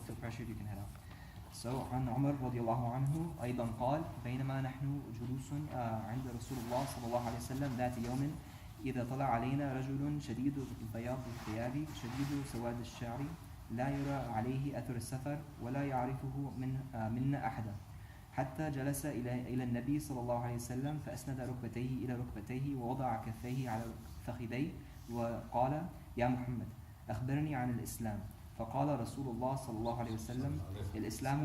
don't feel pressured, you can head out. So عن عمر رضي الله عنه أيضا قال بينما نحن جلوس عند رسول الله صلى الله عليه وسلم ذات يوم إذا طلع علينا رجل شديد بياض الثياب شديد سواد الشعر لا يرى عليه أثر السفر ولا يعرفه منا أحدا حتى جلس إلى النبي صلى الله عليه وسلم فأسند ركبتيه إلى ركبتيه ووضع كفيه على فخذيه وقال يا محمد أخبرني عن الإسلام فقال رسول الله صلى الله عليه وسلم الإسلام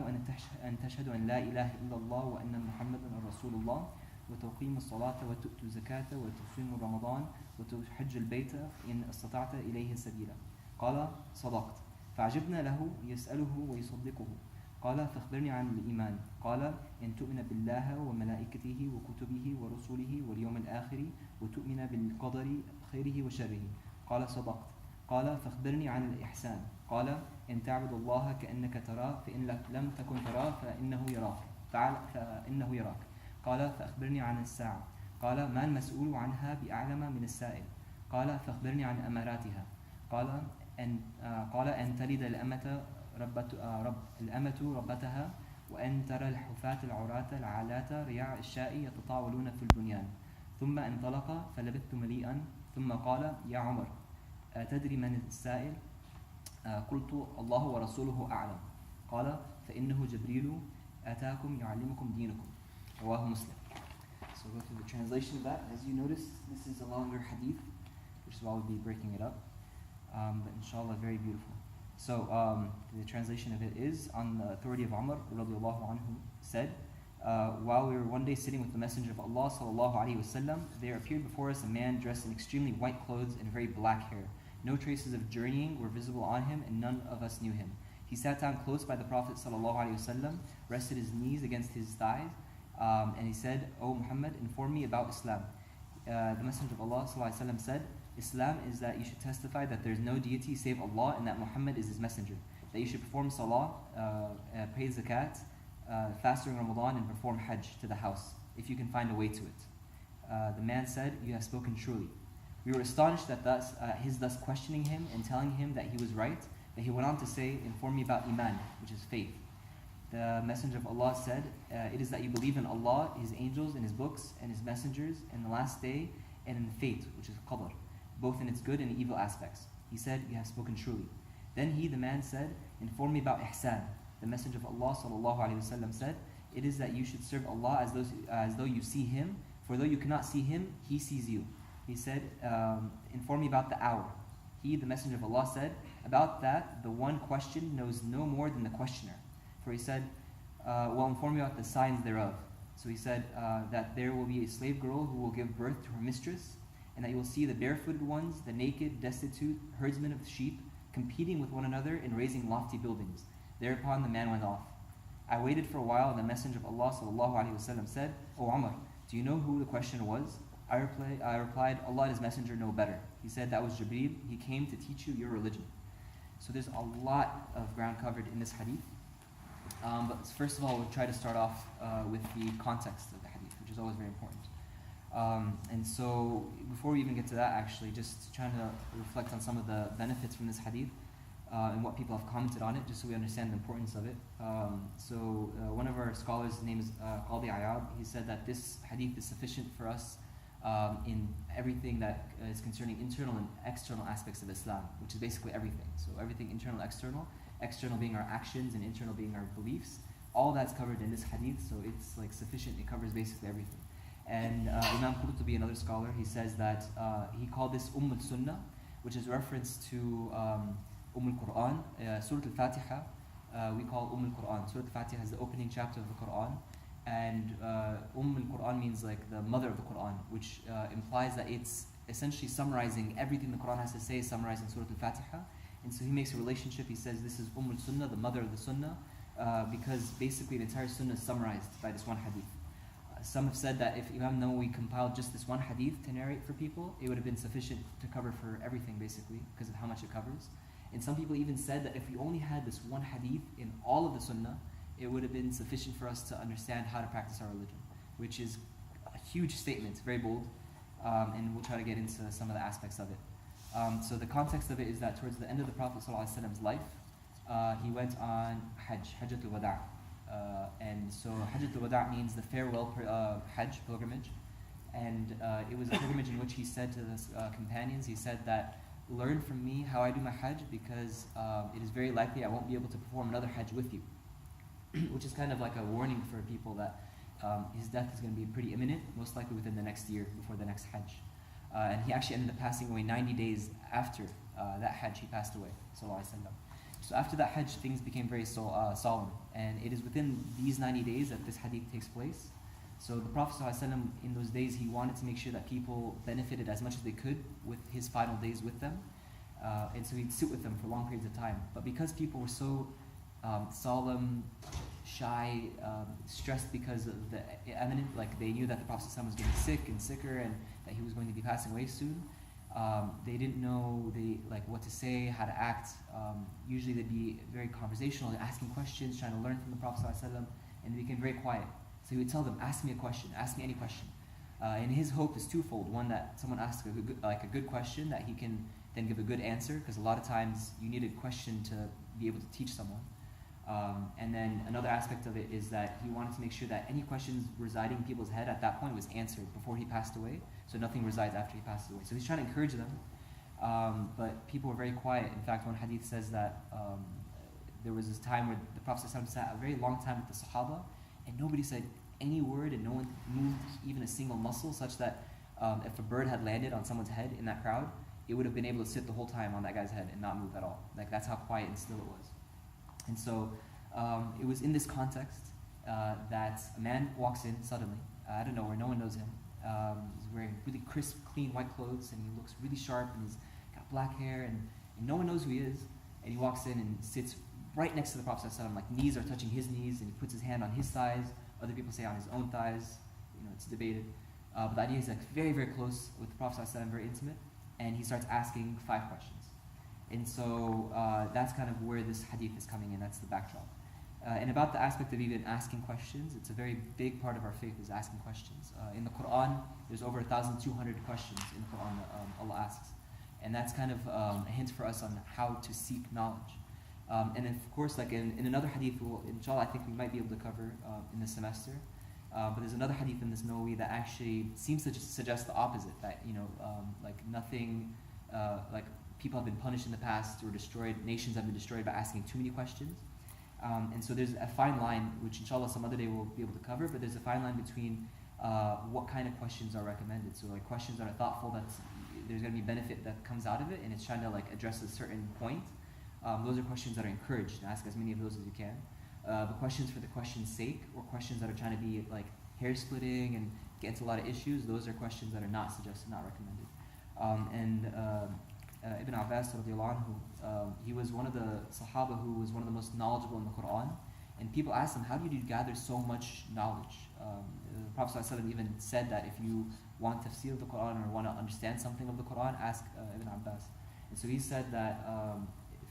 أن تشهد أن لا إله إلا الله وأن محمدا رسول الله وتقيم الصلاة وتؤتي الزكاة وتصوم رمضان وتحج البيت إن استطعت إليه سبيلا قال صدقت فعجبنا له يسأله ويصدقه قال فاخبرني عن الإيمان قال أن تؤمن بالله وملائكته وكتبه ورسله واليوم الآخر وتؤمن بالقدر خيره وشره قال صدقت قال فاخبرني عن الإحسان قال أن تعبد الله كأنك تراه فإن لم تكن تراه فإنه يراك قال فأخبرني عن الساعة قال ما المسؤول عنها بأعلم من السائل قال فاخبرني عن أماراتها قال أن تلد الأمة ربتها وأن ترى الحفاة العراة العالاة رياع الشاء يتطاولون في البنيان ثم انطلق فلبثت مليئا ثم قال يا عمر تدري من السائل قلت الله ورسوله أعلم قال فإنه جبريل أتاكم يعلمكم دينكم رواه مسلم. So go through the translation of that. As you notice, this is a longer hadith, which is why we'll be breaking it up. But inshallah, very beautiful. So the translation of it is, on the authority of Umar radiallahu anhu said, while we were one day sitting with the Messenger of Allah sallallahu alaihi wasallam, there appeared before us a man dressed in extremely white clothes and very black hair. No traces of journeying were visible on him, and none of us knew him. He sat down close by the Prophet sallallahu alaihi wasallam, rested his knees against his thighs, and he said, O Muhammad, inform me about Islam. The Messenger of Allah sallallahu alaihi wasallam said, Islam is that you should testify that there is no deity save Allah and that Muhammad is his messenger. That you should perform salah, pay zakat, fast during Ramadan, and perform hajj to the house, if you can find a way to it. The man said, you have spoken truly. We were astonished at his thus questioning him and telling him that he was right. But he went on to say, inform me about Iman, which is faith. The Messenger of Allah said, it is that you believe in Allah, His angels, and His books, and His messengers, and the last day, and in fate, which is qadr, both in its good and evil aspects. He said, you have spoken truly. Then he, the man, said, inform me about ihsan. The Messenger of Allah sallallahu alaihi wasallam said, it is that you should serve Allah as though you see Him, for though you cannot see Him, He sees you. He said, inform me about the hour. He, the Messenger of Allah, said, about that, the one questioned knows no more than the questioner. For he said, well, inform me about the signs thereof. So he said that there will be a slave girl who will give birth to her mistress, and that you will see the barefooted ones, the naked, destitute, herdsmen of sheep, competing with one another in raising lofty buildings. Thereupon the man went off. I waited for a while, and the Messenger of Allah sallallahu alaihi wasallam said, O Umar, do you know who the questioner was? I replied, Allah and His Messenger know better. He said, that was Jibreel. He came to teach you your religion. So there's a lot of ground covered in this hadith. But first of all, we'll try to start off with the context of the hadith, which is always very important. And so, before we even get to that, actually, just trying to reflect on some of the benefits from this hadith and what people have commented on it, just so we understand the importance of it. One of our scholars, his name is Qadi Ayab, he said that this hadith is sufficient for us in everything that is concerning internal and external aspects of Islam, which is basically everything. So everything internal, external being our actions and internal being our beliefs, all that's covered in this hadith, so it's like sufficient, it covers basically everything. And Imam Qurtubi, another scholar, he says that he called this al-Sunnah, which is a reference to al-Quran, Surah Al-Fatiha, we call al-Quran. Surah Al-Fatiha is the opening chapter of the Quran, and al-Quran means like the mother of the Quran, which implies that it's essentially summarizing everything the Quran has to say, summarized in Surah Al-Fatiha. And so he makes a relationship, he says this is Sunnah, the mother of the Sunnah, because basically the entire Sunnah is summarized by this one hadith. Some have said that if Imam Nawawi compiled just this one hadith to narrate for people, it would have been sufficient to cover for everything basically, because of how much it covers. And some people even said that if we only had this one hadith in all of the Sunnah, it would have been sufficient for us to understand how to practice our religion, which is a huge statement, very bold, and we'll try to get into some of the aspects of it. So the context of it is that towards the end of the Prophet ﷺ's life, he went on Hajjatul Wada'. And so Hajjatul Wada' means the farewell Hajj pilgrimage. And it was a pilgrimage in which he said to his companions, he said that, learn from me how I do my Hajj, because it is very likely I won't be able to perform another Hajj with you. Which is kind of like a warning for people that his death is going to be pretty imminent, most likely within the next year, before the next Hajj. And he actually ended up passing away 90 days after that Hajj. He passed away, sallallahu alaihi wasallam. So after that Hajj, things became very solemn. And it is within these 90 days that this hadith takes place. So the Prophet ﷺ, in those days, he wanted to make sure that people benefited as much as they could with his final days with them. And so he'd sit with them for long periods of time. But because people were so solemn, shy, stressed because of the imminent, like they knew that the Prophet ﷺ was getting sick and sicker and that he was going to be passing away soon, they didn't know what to say, how to act. Usually they'd be very conversational, asking questions, trying to learn from the Prophet ﷺ, and they became very quiet. So he would tell them, ask me a question, ask me any question. And his hope is twofold. One, that someone asks a good question, that he can then give a good answer, because a lot of times you need a question to be able to teach someone. And then another aspect of it is that he wanted to make sure that any questions residing in people's head at that point was answered before he passed away, so nothing resides after he passes away. So he's trying to encourage them, but people were very quiet. In fact, one hadith says that there was this time where the Prophet ﷺ sat a very long time with the Sahaba, and nobody said any word, and no one moved even a single muscle, such that if a bird had landed on someone's head in that crowd, it would have been able to sit the whole time on that guy's head and not move at all. Like, that's how quiet and still it was. And so it was in this context that a man walks in suddenly, out of nowhere, no one knows him. He's wearing really crisp, clean white clothes, and he looks really sharp, and he's got black hair, and no one knows who he is. And he walks in and sits right next to the Prophet ﷺ, like knees are touching his knees, and he puts his hand on his thighs. Other people say on his own thighs. It's debated. But the idea is like very, very close with the Prophet ﷺ, very intimate, and he starts asking 5 questions. And so that's kind of where this hadith is coming in. That's the backdrop. And about the aspect of even asking questions, it's a very big part of our faith, is asking questions. In the Quran, there's over 1,200 questions in the Quran that Allah asks. And that's kind of a hint for us on how to seek knowledge. And then, of course, like in another hadith, inshallah, I think we might be able to cover in this semester. But there's another hadith in this Nawawi that actually seems to just suggest the opposite, that, like nothing, like people have been punished in the past or destroyed, nations have been destroyed by asking too many questions. And so there's a fine line, which inshallah some other day we'll be able to cover, but there's a fine line between what kind of questions are recommended. So like questions that are thoughtful, that there's going to be benefit that comes out of it, and it's trying to like address a certain point. Those are questions that are encouraged, and ask as many of those as you can. But questions for the question's sake, or questions that are trying to be like hair-splitting and get into a lot of issues, those are questions that are not suggested, not recommended. Ibn Abbas radiallahu anhu, he was one of the Sahaba who was one of the most knowledgeable in the Quran, and people asked him, how did you gather so much knowledge? The Prophet ﷺ even said that if you want tafsir of the Quran or want to understand something of the Quran, ask Ibn Abbas. And so he said that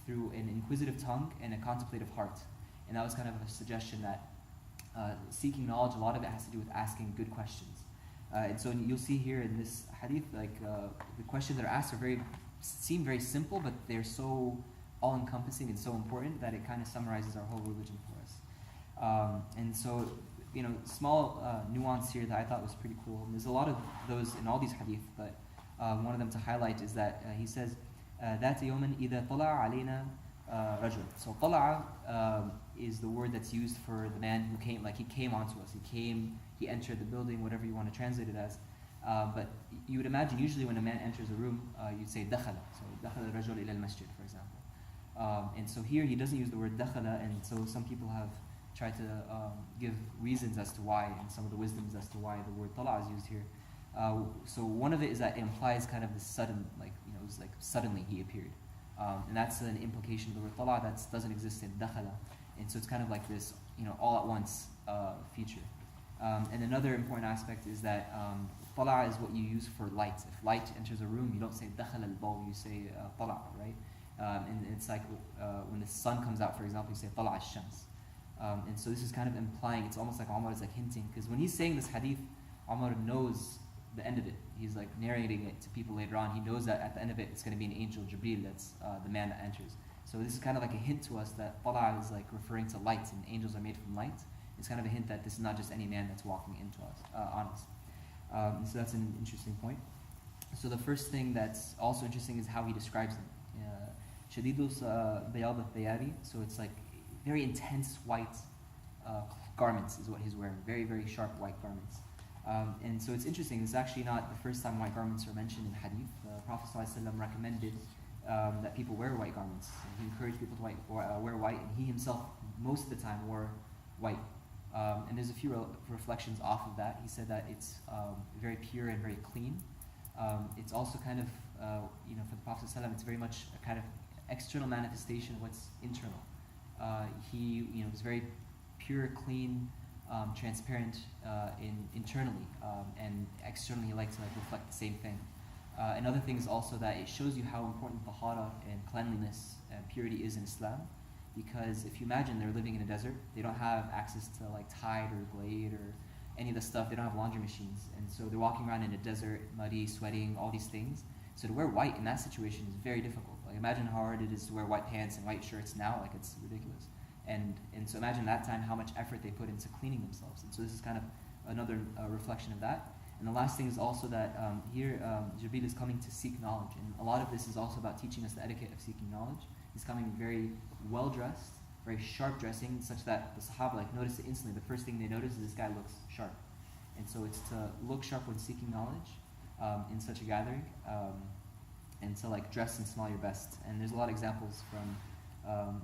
through an inquisitive tongue and a contemplative heart. And that was kind of a suggestion that seeking knowledge, a lot of it has to do with asking good questions. And so you'll see here in this hadith, like the questions that are asked seem very simple, but they're so all-encompassing and so important that it kind of summarizes our whole religion for us. And so, small nuance here that I thought was pretty cool. And there's a lot of those in all these hadith, but one of them to highlight is that he says, ذات يوم إذا طلع علينا رجل. So طلع is the word that's used for the man who came, like he came onto us. He entered the building, whatever you want to translate it as. But you would imagine usually when a man enters a room, you'd say دخل. So دخل الرجل إلى المسجد, for example. And so here he doesn't use the word دخل, and so some people have tried to give reasons as to why, and some of the wisdoms as to why the word طلع is used here. So one of it is that it implies kind of this sudden, it was like suddenly he appeared. And that's an implication of the word طلع that doesn't exist in دخل. And so it's kind of like this, all at once feature. And another important aspect is that طلع is what you use for light. If light enters a room, you don't say دخل الضوء, you say طلع, right? And it's like when the sun comes out, for example, you say طلع الشمس. And so this is kind of implying, it's almost like Umar is like hinting, because when he's saying this hadith, Umar knows the end of it. He's like narrating it to people later on. He knows that at the end of it, it's going to be an angel, Jibreel, that's the man that enters. So this is kind of like a hint to us that Tala is like referring to light, and angels are made from light. It's kind of a hint that this is not just any man that's walking into us, on us. So that's an interesting point. So the first thing that's also interesting is how he describes them. Shadidus bayad al-thayabi, so it's like very intense white garments is what he's wearing, very, very sharp white garments. And so it's interesting, it's actually not the first time white garments are mentioned in Hadith. The Prophet ﷺ recommended that people wear white garments. He encouraged people to wear white, and he himself most of the time wore white. And there's a few reflections off of that. He said that it's very pure and very clean. It's also kind of, for the Prophet ﷺ, it's very much a kind of external manifestation of what's internal. He was very pure, clean, transparent internally, and externally he liked to reflect the same thing. Another thing is also that it shows you how important tahara and cleanliness and purity is in Islam, because if you imagine they're living in a desert, they don't have access to like Tide or Glade or any of the stuff, they don't have laundry machines, and so they're walking around in a desert, muddy, sweating, all these things. So to wear white in that situation is very difficult. Like imagine how hard it is to wear white pants and white shirts now, like it's ridiculous. And so imagine that time how much effort they put into cleaning themselves. And so this is kind of another reflection of that. And the last thing is also that here Jibreel is coming to seek knowledge. And a lot of this is also about teaching us the etiquette of seeking knowledge. He's coming very well dressed, very sharp dressing, such that the Sahaba notice it instantly. The first thing they notice is this guy looks sharp. And so it's to look sharp when seeking knowledge in such a gathering, and to dress and smell your best. And there's a lot of examples from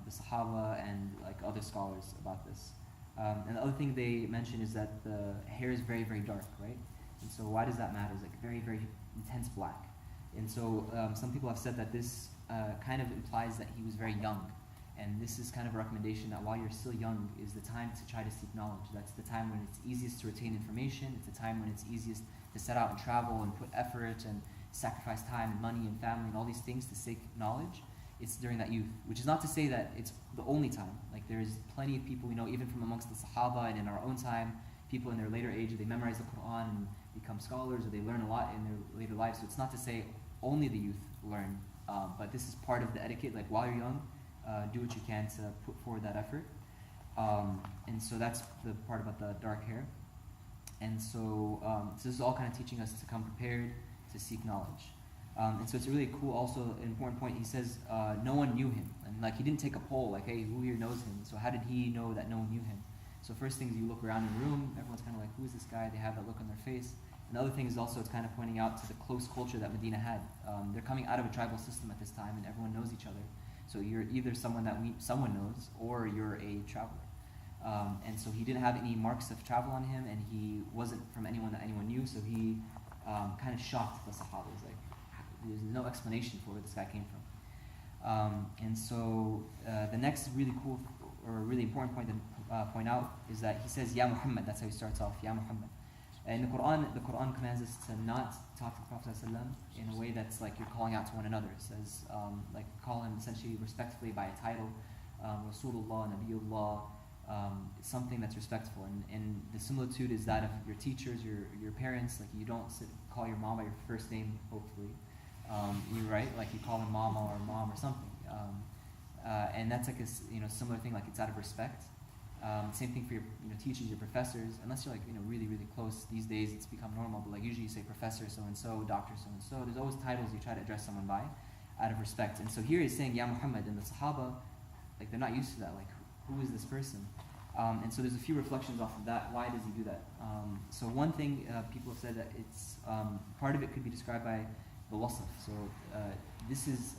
the Sahaba and other scholars about this. And the other thing they mention is that the hair is very, very dark, right? And so why does that matter? It's very, very intense black. And so some people have said that this kind of implies that he was very young. And this is kind of a recommendation that while you're still young is the time to try to seek knowledge. That's the time when it's easiest to retain information. It's the time when it's easiest to set out and travel and put effort and sacrifice time and money and family and all these things to seek knowledge. It's during that youth, which is not to say that it's the only time. There's plenty of people we know, even from amongst the Sahaba and in our own time, people in their later age, they memorize the Quran and become scholars, or they learn a lot in their later lives. So it's not to say only the youth learn, but this is part of the etiquette. While you're young, do what you can to put forward that effort. And so that's the part about the dark hair. And so this is all kind of teaching us to come prepared to seek knowledge. And so it's a really cool, also an important point. He says no one knew him, and he didn't take a poll, hey, who here knows him? So how did he know that no one knew him? So first thing is you look around in the room, everyone's kind of who is this guy? They have that look on their face. And the other thing is also it's kind of pointing out to the close culture that Medina had. They're coming out of a tribal system at this time, and everyone knows each other. So you're either someone that someone knows, or you're a traveler. And so he didn't have any marks of travel on him, and he wasn't from anyone that anyone knew. So he kind of shocked the Sahabas. There's no explanation for where this guy came from. And so the next really cool or really important point to point out is that he says, Ya Muhammad. That's how he starts off, Ya Muhammad. And the Quran commands us to not talk to the Prophet ﷺ in a way that's you're calling out to one another. It says, call him essentially respectfully by a title, Rasulullah, Nabiullah, something that's respectful. And the similitude is that of your teachers, your parents. You don't call your mom by your first name, hopefully. You're right, you call them mama or mom or something. And that's a similar thing, it's out of respect. Same thing for your teachers, your professors, unless you're really, really close. These days it's become normal, but usually you say professor so-and-so, doctor so-and-so. There's always titles you try to address someone by out of respect. And so here he's saying, Ya Muhammad, and the Sahaba, they're not used to that. Who is this person? And so there's a few reflections off of that. Why does he do that? So one thing people have said that it's part of it could be described by the wasf. So this is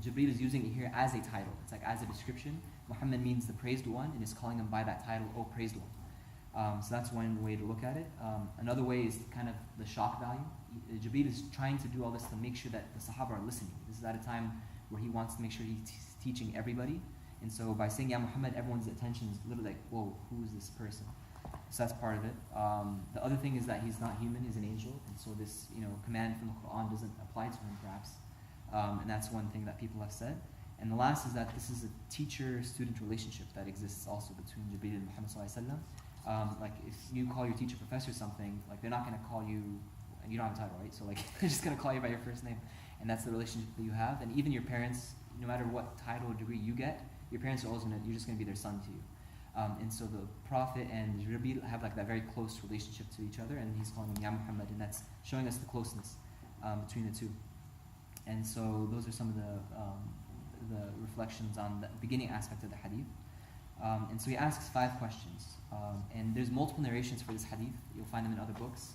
Jibreel is using it here as a title. It's as a description. Muhammad means the praised one, and is calling him by that title, O praised one. So that's one way to look at it. Another way is kind of the shock value. Jibreel is trying to do all this to make sure that the Sahaba are listening. This is at a time where he wants to make sure he's teaching everybody. And so by saying Ya Muhammad, everyone's attention is literally whoa, who is this person? So that's part of it. The other thing is that he's not human, he's an angel. And so this command from the Quran doesn't apply to him perhaps. And that's one thing that people have said. And the last is that this is a teacher-student relationship that exists also between Jibreel and Muhammad ﷺ. If you call your teacher professor something, they're not going to call you, and you don't have a title, right? So they're just going to call you by your first name. And that's the relationship that you have. And even your parents, no matter what title or degree you get, your parents are always you're just going to be their son to you. And so the Prophet and Jibreel have like that very close relationship to each other, and he's calling him Ya Muhammad, and that's showing us the closeness between the two. And so those are some of the reflections on the beginning aspect of the hadith. And so he asks 5 questions. And there's multiple narrations for this hadith. You'll find them in other books.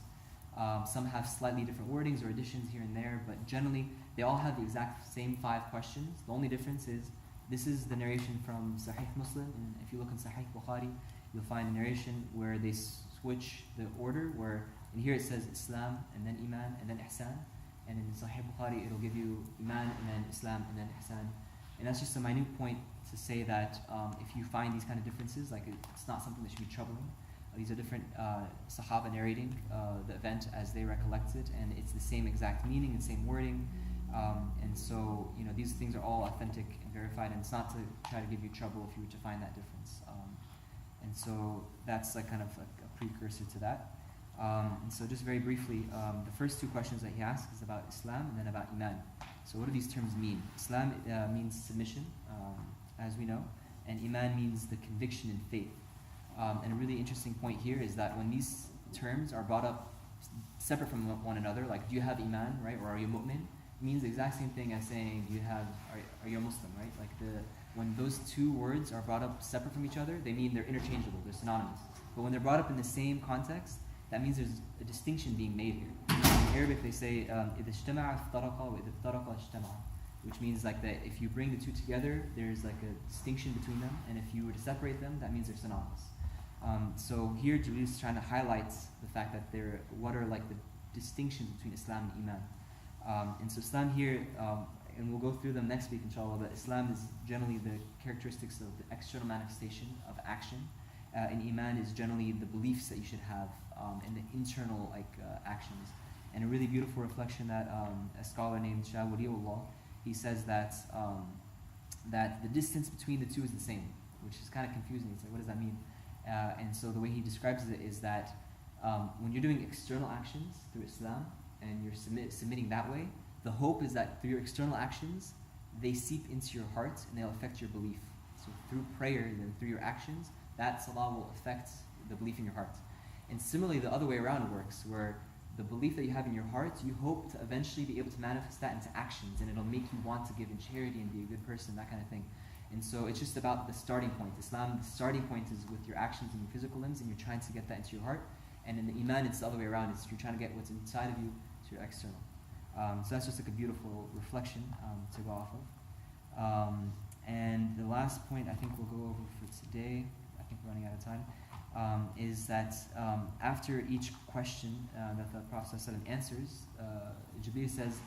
Some have slightly different wordings or additions here and there, but generally they all have the exact same 5 questions. The only difference is this is the narration from Sahih Muslim, and if you look in Sahih Bukhari, you'll find a narration where they switch the order, where in here it says Islam, and then Iman, and then Ihsan, and in Sahih Bukhari it'll give you Iman, and then Islam, and then Ihsan. And that's just a minute point to say that if you find these kind of differences, like it's not something that should be troubling. These are different Sahaba narrating the event as they recollect it, and it's the same exact meaning and same wording. And so, these things are all authentic and verified, and it's not to try to give you trouble if you were to find that difference. And so that's like kind of a precursor to that. And so just very briefly, the first 2 questions that he asks is about Islam and then about Iman. So what do these terms mean? Islam means submission, as we know, and Iman means the conviction in faith. And a really interesting point here is that when these terms are brought up separate from one another, like do you have Iman, right, or are you mu'min? It means the exact same thing as saying are you a Muslim, right? Like when those 2 words are brought up separate from each other, they mean they're interchangeable, they're synonymous. But when they're brought up in the same context, that means there's a distinction being made here. In Arabic they say إِذَا اجْتَمَعَ افترقا وإذا افترقا اجْتَمَعَ, which means like that if you bring the 2 together, there's like a distinction between them, and if you were to separate them, that means they're synonymous. So here Jibreel is trying to highlight the fact that what are like the distinctions between Islam and Iman. And so Islam here, and we'll go through them next week inshallah, but Islam is generally the characteristics of the external manifestation of action, and Iman is generally the beliefs that you should have and the internal actions. And a really beautiful reflection that a scholar named Shah Waliullah, he says that the distance between the 2 is the same, which is kind of confusing. It's like, what does that mean? And so the way he describes it is that when you're doing external actions through Islam and you're submitting that way, the hope is that through your external actions, they seep into your heart and they'll affect your belief. So through prayer and through your actions, that salah will affect the belief in your heart. And similarly, the other way around works, where the belief that you have in your heart, you hope to eventually be able to manifest that into actions, and it'll make you want to give in charity and be a good person, that kind of thing. And so it's just about the starting point. Islam, the starting point is with your actions and your physical limbs, and you're trying to get that into your heart. And in the Iman, it's the other way around. It's you're trying to get what's inside of you to your external. So that's just like a beautiful reflection to go off of. And the last point I think we'll go over for today, I think we're running out of time, is that after each question that the Prophet ﷺ answers, Jibreel says,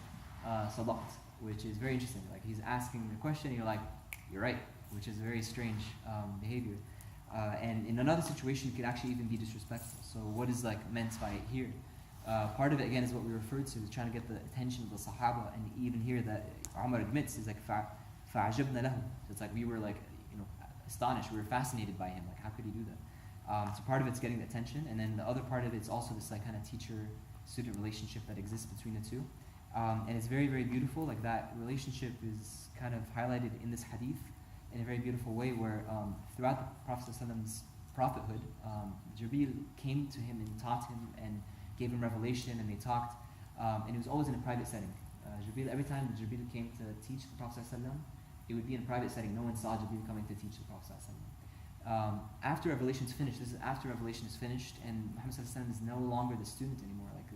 Sadaqt, which is very interesting. Like he's asking the question, and you're like, you're right, which is a very strange behavior. And in another situation, it could actually even be disrespectful. So what is like meant by it here? Part of it, again, is what we referred to, is trying to get the attention of the Sahaba, and even here that Umar admits is like, فَعَجَبْنَا لَهُ. So it's like we were like, astonished, we were fascinated by him, like how could he do that? So part of it's getting the attention, and then the other part of it's also this like kind of teacher-student relationship that exists between the 2. And it's very, very beautiful. Like that relationship is kind of highlighted in this hadith in a very beautiful way, where throughout the Prophet's prophethood, Jibreel came to him and taught him and gave him revelation, and they talked, and it was always in a private setting. Every time Jibreel came to teach the Prophet, it would be in a private setting. No one saw Jibreel coming to teach the Prophet. After revelation is finished, this is after revelation is finished, and Muhammad is no longer the student anymore. Like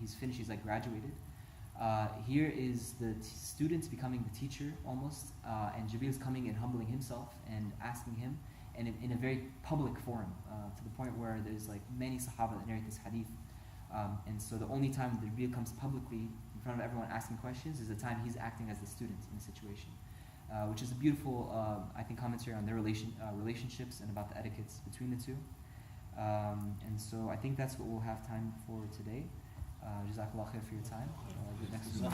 he's finished, he's like graduated. Here is the student becoming the teacher almost, and Jibreel is coming and humbling himself and asking him, and in a very public forum, to the point where there's like many Sahaba that narrate this hadith. And so the only time that Jibreel comes publicly in front of everyone asking questions is the time he's acting as the student in the situation, which is a beautiful, I think, commentary on their relationships and about the etiquettes between the 2. And so I think that's what we'll have time for today. Jazakallah khair for your time. Next week.